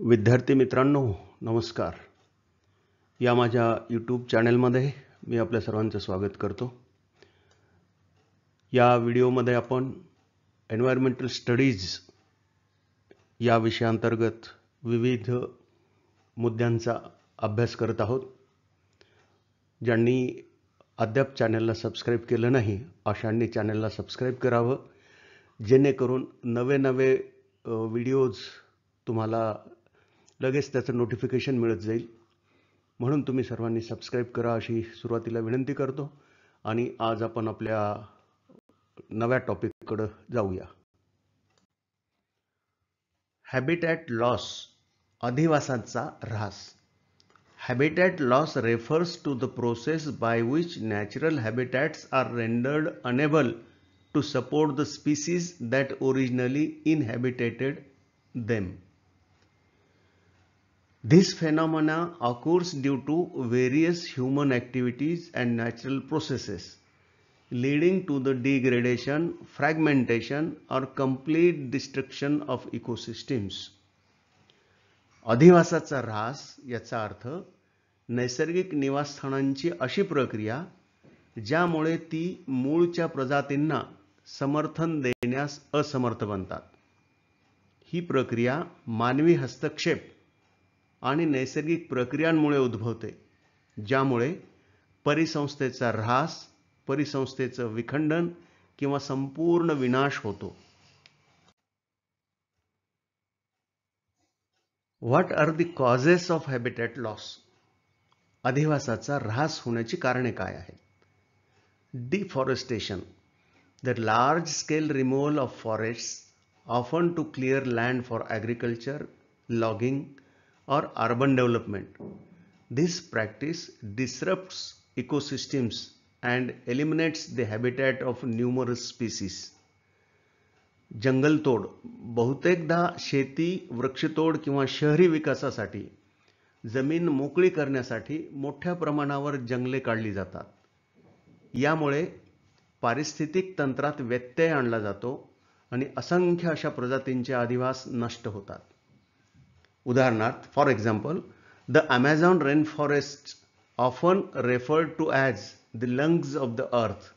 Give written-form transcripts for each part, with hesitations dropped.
विद्यार्थी मित्रांनो, नमस्कार. या माझ्या यूट्यूब चॅनलमध्ये मी आपल्या सर्वांचं स्वागत करतो. या व्हिडिओमध्ये आपण एन्व्हायरमेंटल स्टडीज या विषयांतर्गत विविध मुद्द्यांचा अभ्यास करत आहोत. ज्यांनी अद्याप चॅनलला सबस्क्राईब केलं नाही अशांनी चॅनलला सबस्क्राईब करावं, जेणेकरून नवे व्हिडिओज तुम्हाला लगेच त्याचं नोटिफिकेशन मिळत जाईल. म्हणून तुम्ही सर्वांनी सबस्क्राईब करा अशी सुरुवातीला विनंती करतो. आणि आज आपण आपल्या नव्या टॉपिककडे जाऊया. हॅबिटॅट लॉस, अधिवासांचा ऱ्हास. Habitat loss refers to the process by which natural habitats are rendered unable to support the species that originally inhabited them. This phenomena occurs due to various human activities and natural processes, leading to the degradation, fragmentation, or complete destruction of ecosystems. अधिवासाचा ऱ्हास याचा अर्थ नैसर्गिक निवासस्थानांची अशी प्रक्रिया ज्यामुळे ती मूळच्या प्रजातींना समर्थन देण्यास असमर्थ बनतात. ही प्रक्रिया मानवी हस्तक्षेप आणि नैसर्गिक प्रक्रियांमुळे उद्भवते, ज्यामुळे परिसंस्थेचा ऱ्हास, परिसंस्थेचं विखंडन किंवा संपूर्ण विनाश होतो. What are the causes of habitat loss? अधिवासाचा ऱ्हास होण्याची कारणे काय आहेत? Deforestation, the large scale removal of forests often to clear land for agriculture, logging, or urban development. This practice disrupts ecosystems and eliminates the habitat of numerous species. जंगलतोड, बहुतेकदा शेती, वृक्षतोड किंवा शहरी विकासासाठी जमीन मोकळी करण्यासाठी मोठ्या प्रमाणावर जंगले काढली जातात. यामुळे पारिस्थितिक तंत्रात व्यत्यय आणला जातो आणि असंख्य अशा प्रजातींचे अधिवास नष्ट होतात. उदाहरणार्थ, for example, the Amazon rain forest, often referred to as the lungs of the earth,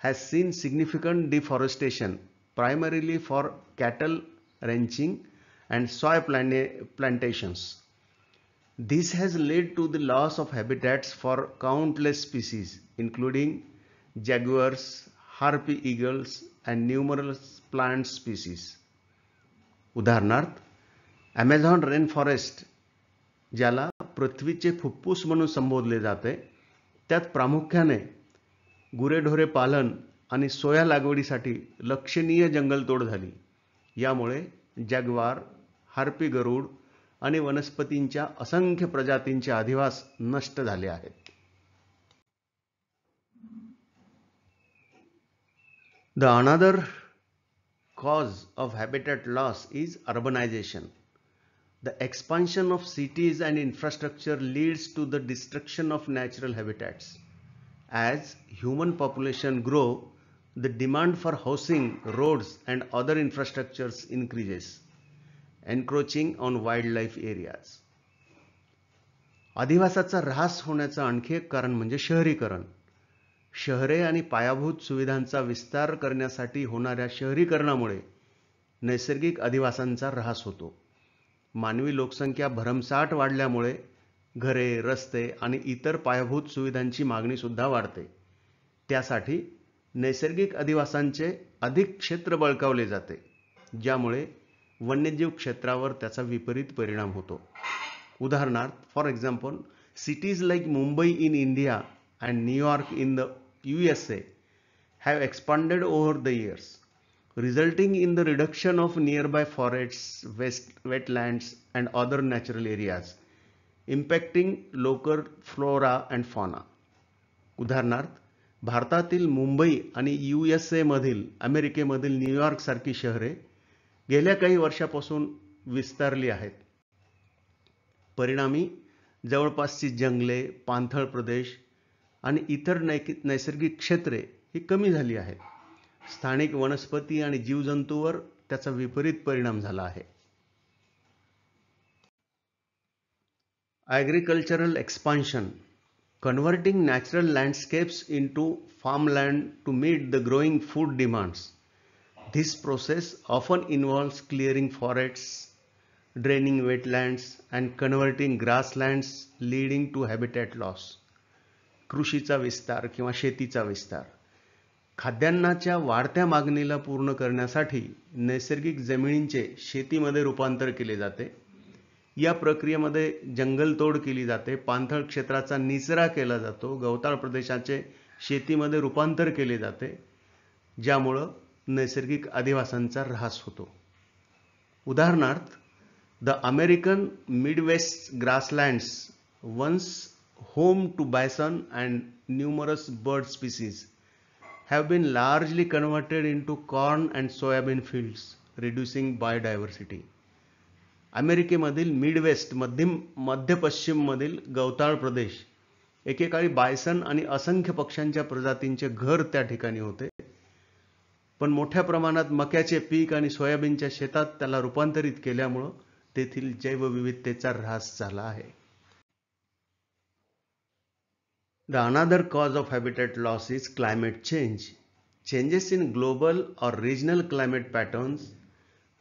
has seen significant deforestation primarily for cattle ranching and soy plantations. This has led to the loss of habitats for countless species, including jaguars, harpy eagles, and numerous plant species. उदाहरणार्थ, Amazon rain forest, ज्याला पृथ्वीचे फुफ्फुस म्हणून संबोधले जाते, त्यात प्रामुख्याने गुरेढोरे पालन आणि सोया लागवडीसाठी लक्षणीय जंगलतोड झाली. यामुळे जॅग्वार, हार्पी गरुड आणि वनस्पतींच्या असंख्य प्रजातींचे अधिवास नष्ट झाले आहेत. The another cause of habitat loss is urbanization. The expansion of cities and infrastructure leads to the destruction of natural habitats. As human population grow, the demand for housing, roads, and other infrastructures increases, encroaching on wildlife areas. अधिवासाचा ऱ्हास होण्याचं आणखी एक कारण म्हणजे शहरीकरण. शहरे आणि पायाभूत सुविधांचा विस्तार करण्यासाठी होणाऱ्या शहरीकरणामुळे नैसर्गिक अधिवासांचा ऱ्हास होतो. मानवी लोकसंख्या भरमसाठ वाढल्यामुळे घरे, रस्ते आणि इतर पायाभूत सुविधांची मागणी सुद्धा वाढते. त्यासाठी नैसर्गिक अधिवासांचे अधिक क्षेत्र बळकावले जाते, ज्यामुळे वन्यजीव क्षेत्रावर त्याचा विपरीत परिणाम होतो. उदाहरणार्थ, for example, cities like Mumbai in India and New York in the USA have expanded over the years, resulting in the reduction of nearby forests, wetlands, and other natural areas, impacting local flora and fauna. उदाहरणार्थ, भारतातील मुंबई आणि USA मधील, अमेरिकेमधील New York सारखी शहरे गेल्या काही वर्षापासून विस्तारली आहेत. परिणामी जवळपासची जंगले, पाणथळ प्रदेश आणि इतर नैसर्गिक क्षेत्रे ही कमी झाली आहेत. स्थानिक वनस्पती आणि जीवजंतूंवर त्याचा विपरीत परिणाम झाला आहे. Agricultural expansion, converting natural landscapes into farmland to meet the growing food demands. This process often involves clearing forests, draining wetlands, and converting grasslands, leading to habitat loss. कृषीचा विस्तार किंवा शेतीचा विस्तार. खाद्यान्नाच्या वाढत्या मागणीला पूर्ण करण्यासाठी नैसर्गिक जमिनींचे शेतीमध्ये रूपांतर केले जाते. या प्रक्रियेमध्ये जंगलतोड केली जाते, पाणथळ क्षेत्राचा निचरा केला जातो, गवताळ प्रदेशाचे शेतीमध्ये रूपांतर केले जाते, ज्यामुळं नैसर्गिक अधिवासांचा ऱ्हास होतो. उदाहरणार्थ, the American Midwest grasslands, once home to bison and numerous bird species, have been largely converted into corn and soybean fields, reducing biodiversity. अमेरिकेमधील मिडवेस्ट मध्य पश्चिम मधील गवताळ प्रदेश एकेकाळी बायसन आणि असंख्य पक्ष्यांच्या प्रजातींचे घर त्या ठिकाणी होते, पण मोठ्या प्रमाणात मक्याचे पीक आणि सोयाबीनच्या शेतात त्याला रूपांतरित केल्यामुळे तेथील जैवविविधतेचा ऱ्हास झाला आहे. The another cause of habitat loss is climate change. Changes in global or regional climate patterns,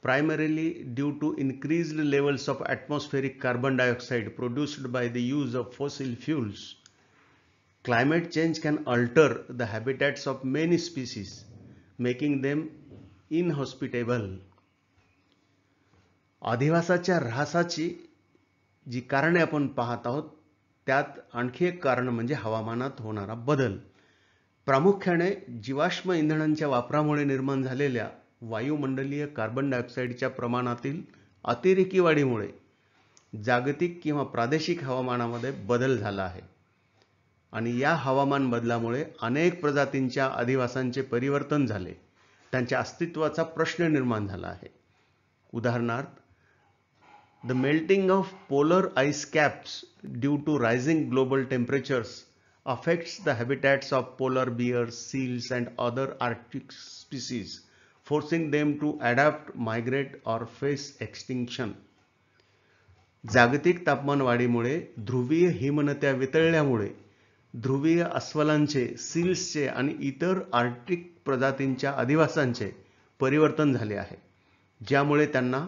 primarily due to increased levels of atmospheric carbon dioxide produced by the use of fossil fuels. Climate change can alter the habitats of many species, making them inhospitable. अधिवासाच्या ऱ्हासाची जी कारणे आपण पाहत आहोत, त्यात आणखी एक कारण म्हणजे हवामानात होणारा बदल. प्रामुख्याने जीवाश्म इंधनांच्या वापरामुळे निर्माण झालेल्या वायुमंडलीय कार्बन डायऑक्साईडच्या प्रमाणातील अतिरेकी वाढीमुळे जागतिक किंवा प्रादेशिक हवामानामध्ये बदल झाला आहे. आणि या हवामान बदलामुळे अनेक प्रजातींच्या अधिवासांचे परिवर्तन झाले, त्यांच्या अस्तित्वाचा प्रश्न निर्माण झाला आहे. उदाहरणार्थ, the melting of polar ice caps due to rising global temperatures affects the habitats of polar bears, seals, and other Arctic species, forcing them to adapt, migrate, or face extinction. जागतिक तापमानवाढीमुळे ध्रुवीय हिमनद्या वितळल्यामुळे ध्रुवीय अस्वलांचे, सील्सचे आणि इतर आर्क्टिक प्रजातींच्या अधिवासांचे परिवर्तन झाले आहे, ज्यामुळे त्यांना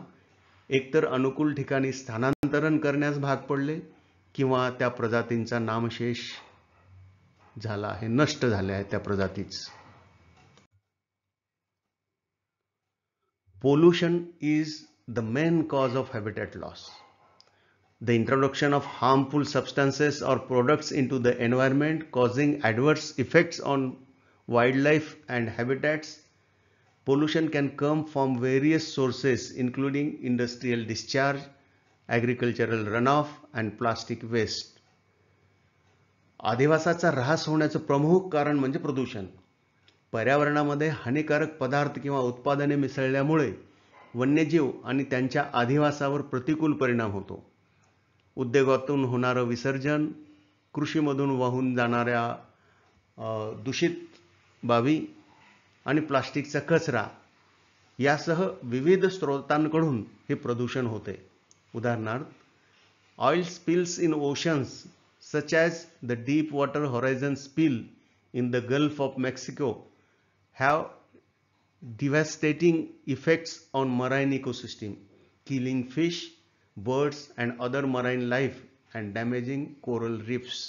एकतर अनुकूल ठिकाणी स्थानांतरण करण्यास भाग पडले किंवा त्या प्रजातींचा नामशेष झाला आहे, नष्ट झाले आहे त्या प्रजातीच. Pollution is the main cause of habitat loss. The introduction of harmful substances or products into the environment causing adverse effects on wildlife and habitats. Pollution can come from various sources including industrial discharge, agricultural runoff and plastic waste. अधिवासाचा ऱ्हास होण्याचं प्रमुख कारण म्हणजे प्रदूषण. पर्यावरणामध्ये हानिकारक पदार्थ किंवा उत्पादने मिसळल्यामुळे वन्यजीव आणि त्यांच्या अधिवासावर प्रतिकूल परिणाम होतो. उद्योगातून होणारं विसर्जन, कृषीमधून वाहून जाणाऱ्या दूषित बाबी आणि प्लास्टिकचा कचरा यासह विविध स्रोतांकडून हे प्रदूषण होते. उदाहरणार्थ, oil spills in oceans such as the Deepwater Horizon spill in the Gulf of Mexico have devastating effects on marine ecosystem, killing fish, birds and other marine life and damaging coral reefs.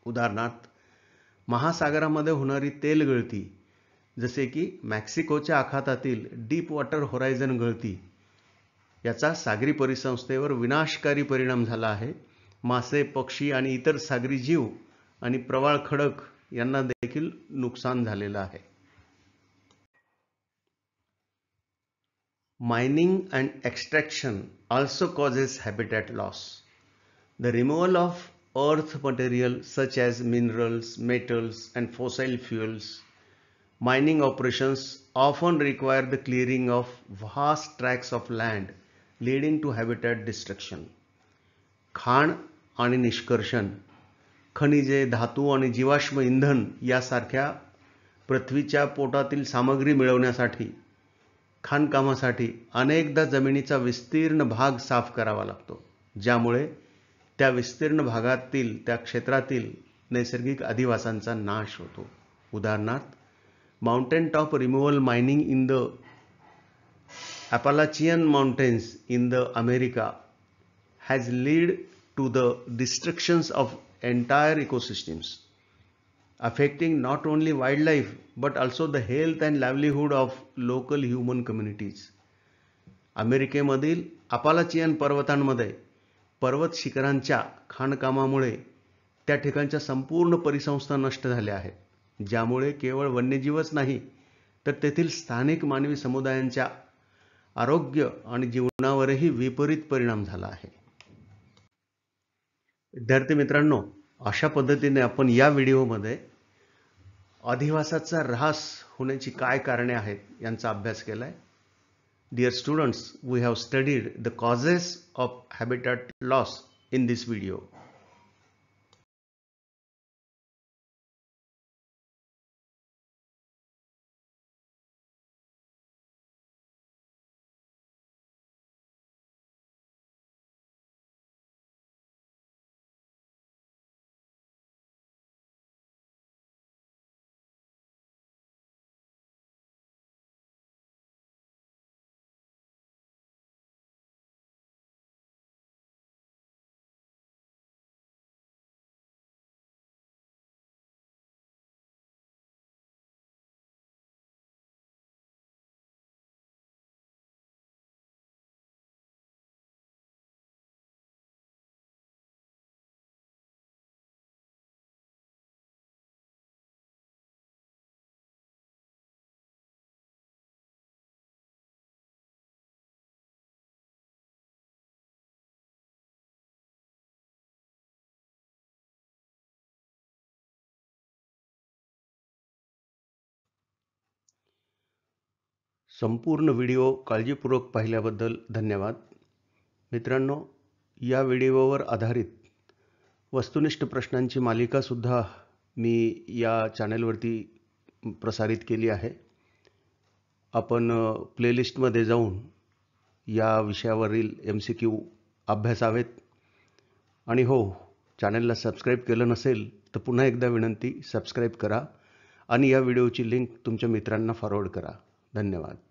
उदाहरणार्थ, महासागरामध्ये होणारी तेल गळती, जसे की मेक्सिकोच्या आखातातील deep water horizon गळती, याचा सागरी परिसंस्थेवर विनाशकारी परिणाम झाला आहे. मासे, पक्षी आणि इतर सागरी जीव आणि प्रवाळ खडक यांना देखील नुकसान झालेलं आहे. Mining and extraction also causes habitat loss. The removal of earth material such as minerals, metals, and fossil fuels. Mining operations often require the clearing of vast tracts of land, leading to habitat destruction. खाण आणि निष्कर्षण, खनिजे, धातू आणि जीवाश्म इंधन यासारख्या पृथ्वीच्या पोटातील सामग्री मिळवण्यासाठी खाणकामासाठी अनेकदा जमिनीचा विस्तीर्ण भाग साफ करावा लागतो, ज्यामुळे त्या विस्तीर्ण भागातील त्या क्षेत्रातील नैसर्गिक अधिवासांचा नाश होतो. उदाहरणार्थ, mountain top removal mining in the Appalachian Mountains in the America has led to the destructions of entire ecosystems, affecting not only wildlife but also the health and livelihood of local human communities. अमेरिकेमधील अपालाचियन पर्वतांमध्ये पर्वत शिखरांच्या खाणकामामुळे त्या ठिकाणच्या संपूर्ण परिसंस्था नष्ट झाल्या आहेत, ज्यामुळे केवळ वन्यजीवच नाही तर तेथील स्थानिक मानवी समुदायांच्या आरोग्य आणि जीवनावरही विपरीत परिणाम झाला आहे. विद्यार्थी मित्रांनो, अशा पद्धतीने आपण या व्हिडिओमध्ये अधिवासाचा ऱ्हास होण्याची काय कारणे आहेत यांचा अभ्यास केलाय. Dear students, we have studied the causes of habitat loss in this video. संपूर्ण व्हिडिओ काळजीपूर्वक पाहिल्याबद्दल धन्यवाद. मित्रांनो, या व्हिडिओवर आधारित वस्तुनिष्ठ प्रश्नांची मालिकासुद्धा मी या चॅनलवरती प्रसारित केली आहे. आपण प्लेलिस्टमध्ये जाऊन या विषयावरील MCQ अभ्यासावेत. आणि हो, चॅनलला सबस्क्राईब केलं नसेल तर पुन्हा एकदा विनंती, सबस्क्राईब करा आणि या व्हिडिओची लिंक तुमच्या मित्रांना फॉरवर्ड करा. धन्यवाद.